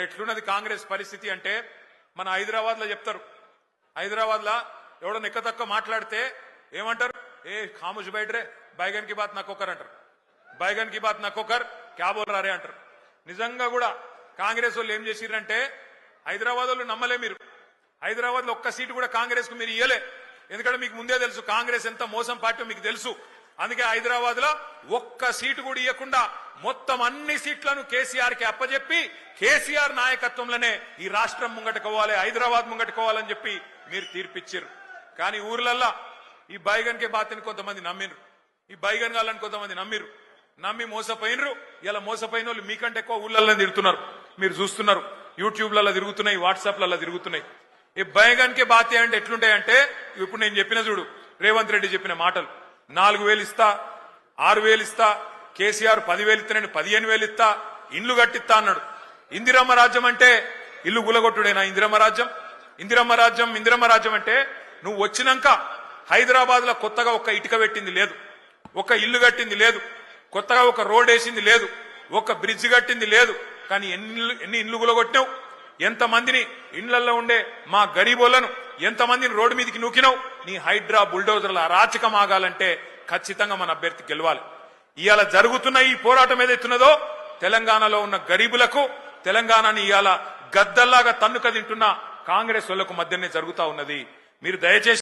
ఎట్లున్నది కాంగ్రెస్ పరిస్థితి అంటే మన హైదరాబాద్ లో చెప్తారు. హైదరాబాద్ లో ఎవడో నిక్కతక్క మాట్లాడితే ఏమంటారు? ఏ ఖాముష్ బైఠ్ రే, బైగన్ కి బాత్ నక్కొకర్ అంటారు. బైగన్ కి బాత్ నక్కొకర్ క్యా బోల్ రా రే అంటారు. నిజంగా కూడా కాంగ్రెస్ వాళ్ళు ఏం చేసిరంటే, హైదరాబాద్ వాళ్ళు నమ్మలే మీరు. హైదరాబాద్ లో ఒక్క సీటు కూడా కాంగ్రెస్ కు మీరు ఇయ్యలే. ఎందుకంటే మీకు ముందే తెలుసు కాంగ్రెస్ ఎంత మోసం పార్టీ మీకు తెలుసు. అందుకే హైదరాబాద్ లో ఒక్క సీటు కూడా ఇవ్వకుండా మొత్తం అన్ని సీట్లను కేసీఆర్ కి అప్పచెప్పి కేసీఆర్ నాయకత్వంలోనే ఈ రాష్ట్రం ముంగట్టుకోవాలి, హైదరాబాద్ ముంగట్టుకోవాలని చెప్పి మీరు తీర్పిచ్చారు. కానీ ఊర్లల్లా ఈ బైగన్ కే బాతని కొంతమంది నమ్మిరు, ఈ బైగన్ గాలని కొంతమంది నమ్మిరు, నమ్మి మోసపోయినరు. ఇలా మోసపోయిన వాళ్ళు మీకంటే ఎక్కువ ఊళ్ళల్లో తిరుగుతున్నారు. మీరు చూస్తున్నారు, యూట్యూబ్లలో తిరుగుతున్నాయి, వాట్సాప్లలో తిరుగుతున్నాయి. ఈ బైగన్ కే బాతే అంటే ఎట్లుంటాయంటే, ఇప్పుడు నేను చెప్పిన చూడు, రేవంత్ రెడ్డి చెప్పిన మాటలు, 4,000 ఇస్తా, 6,000 ఇస్తా, కేసీఆర్ 10,000 ఇస్తా, నేను 15,000 ఇస్తా, ఇండ్లు కట్టిస్తా అన్నాడు. ఇందిరమ్మ రాజ్యం అంటే ఇల్లు గులగొట్టుడేనా? ఇందిరమ్మ రాజ్యం, ఇందిరమ్మ రాజ్యం, ఇందిరమ్మ రాజ్యం అంటే నువ్వు వచ్చినాక హైదరాబాద్ లో కొత్తగా ఒక్క ఇటుక పెట్టింది లేదు, ఒక ఇల్లు కట్టింది లేదు, కొత్తగా ఒక రోడ్ వేసింది లేదు, ఒక బ్రిడ్జ్ కట్టింది లేదు. కానీ ఎన్ని ఇండ్లు గులగొట్టినావు? ఎంతమందిని ఇండ్లలో ఉండే మా గరీబోళ్లను ఎంతమందిని రోడ్డు మీదకి నూకినావు? నీ హైడ్రా బుల్డోజర్ల అరాచకం ఆగాలంటే ఖచ్చితంగా మన అభ్యర్థి గెలవాలి. ఇవాళ జరుగుతున్న ఈ పోరాటం ఏదైతున్నదో తెలంగాణలో ఉన్న గరీబులకు, తెలంగాణని ఇవాళ గద్దల్లాగా తన్నుక తింటున్న కాంగ్రెస్ వాళ్లకు మధ్యనే జరుగుతా ఉన్నది. మీరు దయచేసి